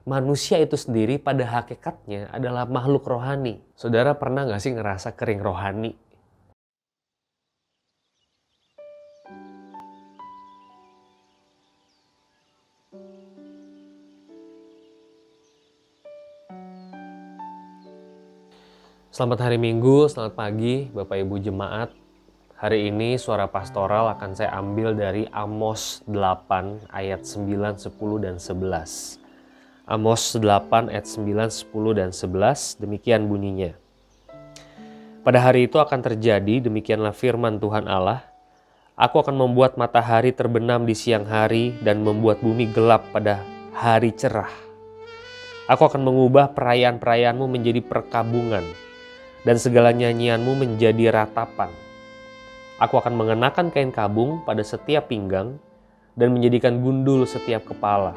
manusia itu sendiri pada hakikatnya adalah makhluk rohani. Saudara pernah gak sih ngerasa kering rohani? Selamat hari Minggu, selamat pagi Bapak Ibu Jemaat. Hari ini suara pastoral akan saya ambil dari Amos 8 ayat 9, 10, dan 11. Amos 8 ayat 9, 10, dan 11 demikian bunyinya. Pada hari itu akan terjadi, demikianlah firman Tuhan Allah, Aku akan membuat matahari terbenam di siang hari dan membuat bumi gelap pada hari cerah. Aku akan mengubah perayaan-perayaanmu menjadi perkabungan dan segala nyanyianmu menjadi ratapan. Aku akan mengenakan kain kabung pada setiap pinggang dan menjadikan gundul setiap kepala.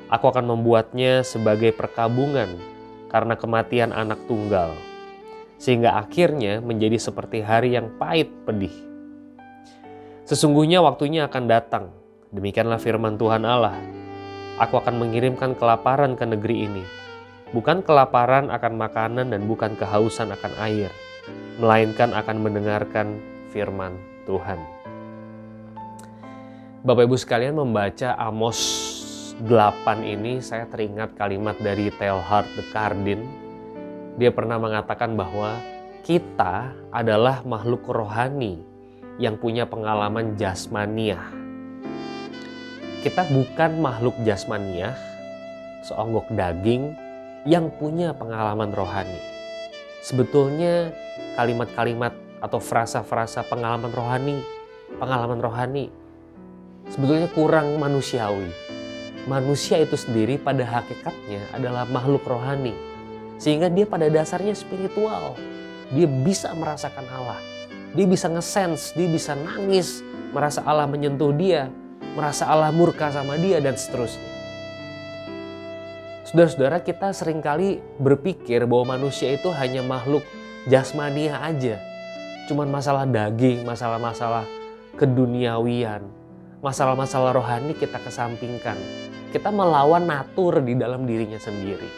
Aku akan membuatnya sebagai perkabungan karena kematian anak tunggal, sehingga akhirnya menjadi seperti hari yang pahit pedih. Sesungguhnya waktunya akan datang, demikianlah firman Tuhan Allah. Aku akan mengirimkan kelaparan ke negeri ini. Bukan kelaparan akan makanan dan bukan kehausan akan air, melainkan akan mendengarkan firman Tuhan. Bapak Ibu sekalian, membaca Amos 8 ini saya teringat kalimat dari Teilhard de Chardin. Dia pernah mengatakan bahwa kita adalah makhluk rohani yang punya pengalaman jasmaniah. Kita bukan makhluk jasmaniah, seonggok daging, yang punya pengalaman rohani. Sebetulnya kalimat-kalimat atau frasa-frasa pengalaman rohani sebetulnya kurang manusiawi. Manusia itu sendiri pada hakikatnya adalah makhluk rohani, sehingga dia pada dasarnya spiritual. Dia bisa merasakan Allah, dia bisa nge-sense, dia bisa nangis, merasa Allah menyentuh dia, merasa Allah murka sama dia, dan seterusnya. Saudara-saudara, kita seringkali berpikir bahwa manusia itu hanya makhluk jasmania aja. Cuman masalah daging, masalah-masalah keduniawian, masalah-masalah rohani kita kesampingkan. Kita melawan natur di dalam dirinya sendiri.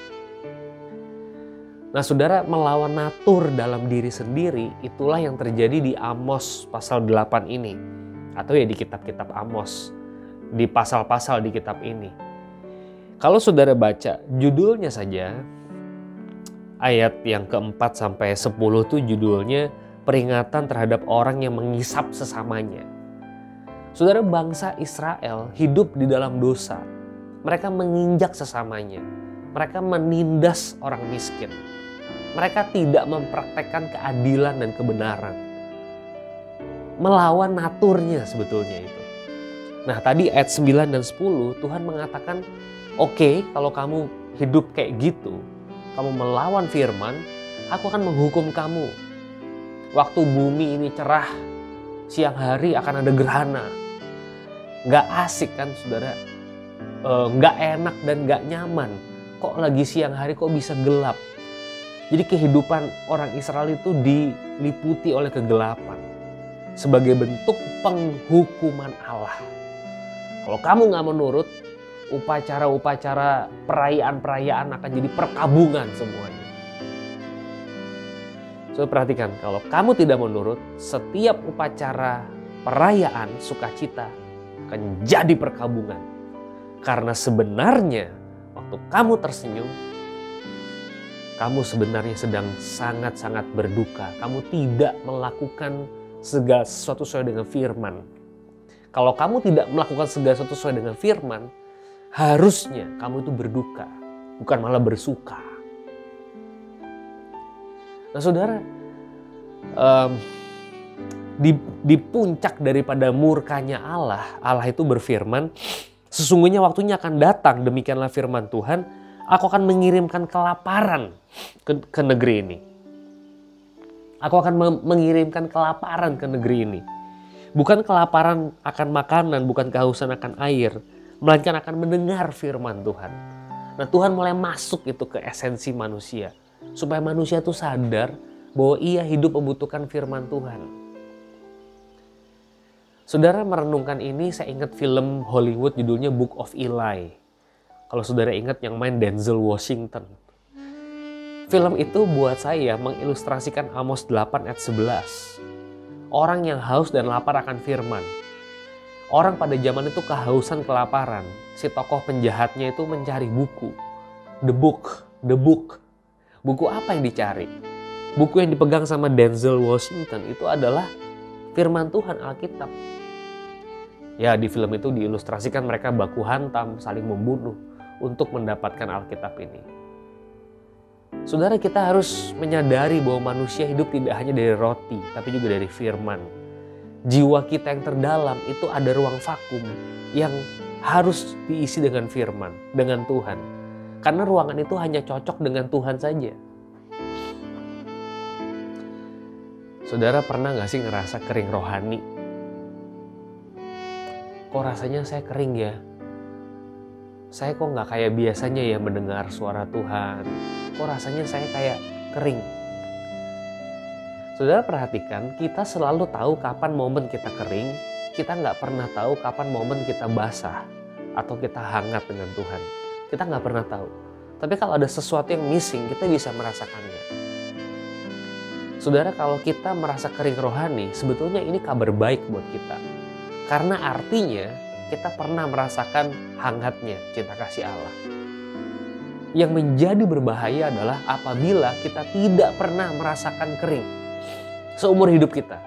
Nah saudara, melawan natur dalam diri sendiri itulah yang terjadi di Amos pasal 8 ini. Atau ya di kitab-kitab Amos, di pasal-pasal di kitab ini. Kalau saudara baca judulnya saja, ayat yang keempat sampai 10 itu judulnya peringatan terhadap orang yang mengisap sesamanya. Saudara, bangsa Israel hidup di dalam dosa. Mereka menginjak sesamanya. Mereka menindas orang miskin. Mereka tidak mempraktekkan keadilan dan kebenaran. Melawan naturnya sebetulnya itu. Nah tadi ayat 9 dan 10 Tuhan mengatakan, Oke, kalau kamu hidup kayak gitu, kamu melawan firman, aku akan menghukum kamu. Waktu bumi ini cerah, siang hari akan ada gerhana. Gak asik kan saudara? Gak enak dan gak nyaman. Kok lagi siang hari kok bisa gelap? Jadi kehidupan orang Israel itu diliputi oleh kegelapan. Sebagai bentuk penghukuman Allah. Kalau kamu gak menurut, upacara-upacara perayaan-perayaan akan jadi perkabungan semuanya. So perhatikan, kalau kamu tidak menurut, setiap upacara perayaan sukacita akan jadi perkabungan. Karena sebenarnya waktu kamu tersenyum, kamu sebenarnya sedang sangat-sangat berduka. Kamu tidak melakukan segala sesuatu sesuai dengan firman. Kalau kamu tidak melakukan segala sesuatu sesuai dengan firman, harusnya kamu itu berduka, bukan malah bersuka. Nah saudara, di puncak daripada murkanya Allah, Allah itu berfirman, sesungguhnya waktunya akan datang, demikianlah firman Tuhan, aku akan mengirimkan kelaparan ke negeri ini. Aku akan mengirimkan kelaparan ke negeri ini. Bukan kelaparan akan makanan, bukan kehausan akan air, melainkan akan mendengar firman Tuhan. Nah Tuhan mulai masuk itu ke esensi manusia. Supaya manusia itu sadar bahwa ia hidup membutuhkan firman Tuhan. Saudara merenungkan ini, saya ingat film Hollywood judulnya Book of Eli. Kalau saudara ingat yang main Denzel Washington. Film itu buat saya mengilustrasikan Amos 8 ayat 11. Orang yang haus dan lapar akan firman. Orang pada zaman itu kehausan, kelaparan. Si tokoh penjahatnya itu mencari buku. The book. Buku apa yang dicari? Buku yang dipegang sama Denzel Washington itu adalah firman Tuhan, Alkitab. Ya, di film itu diilustrasikan mereka baku hantam, saling membunuh untuk mendapatkan Alkitab ini. Saudara, kita harus menyadari bahwa manusia hidup tidak hanya dari roti, tapi juga dari firman. Jiwa kita yang terdalam itu ada ruang vakum yang harus diisi dengan firman, dengan Tuhan. Karena ruangan itu hanya cocok dengan Tuhan saja. Saudara pernah gak sih ngerasa kering rohani? Kok rasanya saya kering ya? Saya kok gak kayak biasanya ya mendengar suara Tuhan? Kok rasanya saya kayak kering? Saudara perhatikan, kita selalu tahu kapan momen kita kering, kita nggak pernah tahu kapan momen kita basah atau kita hangat dengan Tuhan. Kita nggak pernah tahu. Tapi kalau ada sesuatu yang missing, kita bisa merasakannya. Saudara, kalau kita merasa kering rohani, sebetulnya ini kabar baik buat kita. Karena artinya kita pernah merasakan hangatnya cinta kasih Allah. Yang menjadi berbahaya adalah apabila kita tidak pernah merasakan kering seumur hidup kita.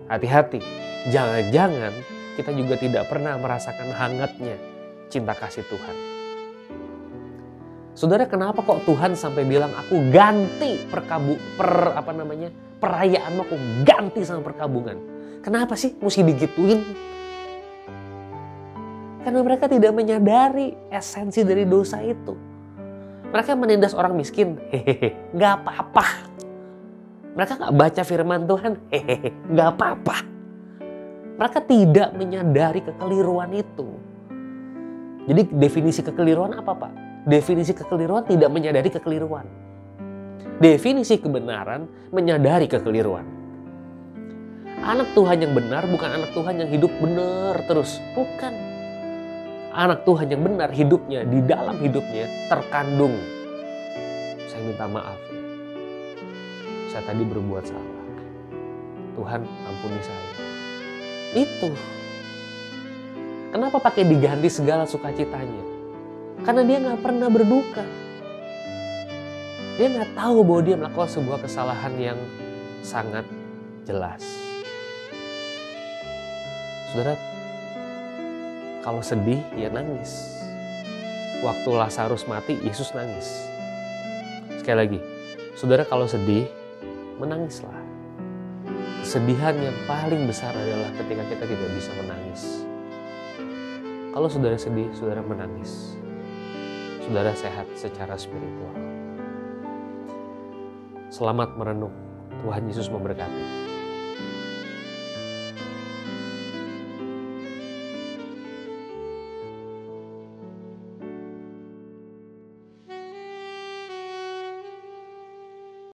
Hati-hati, jangan-jangan kita juga tidak pernah merasakan hangatnya cinta kasih Tuhan. Saudara, kenapa kok Tuhan sampai bilang aku ganti perayaanmu, aku ganti sama perkabungan? Kenapa sih mesti digituin? Karena mereka tidak menyadari esensi dari dosa itu. Mereka menindas orang miskin, gak apa-apa. Mereka gak baca firman Tuhan, gak apa-apa. Mereka tidak menyadari kekeliruan itu. Jadi definisi kekeliruan apa, Pak? Definisi kekeliruan tidak menyadari kekeliruan. Definisi kebenaran menyadari kekeliruan. Anak Tuhan yang benar bukan anak Tuhan yang hidup benar terus. Bukan. Anak Tuhan yang benar hidupnya, di dalam hidupnya terkandung. Saya minta maaf. Saya tadi berbuat salah. Tuhan ampuni saya. Itu. Kenapa pakai diganti segala sukacitanya? Karena dia gak pernah berduka. Dia gak tahu bahwa dia melakukan sebuah kesalahan yang sangat jelas. Saudara, kalau sedih ya nangis. Waktu Lazarus mati, Yesus nangis. Sekali lagi, saudara kalau sedih, menangislah. Kesedihan yang paling besar adalah ketika kita tidak bisa menangis. Kalau saudara sedih, saudara menangis. Saudara sehat secara spiritual. Selamat merenung. Tuhan Yesus memberkati.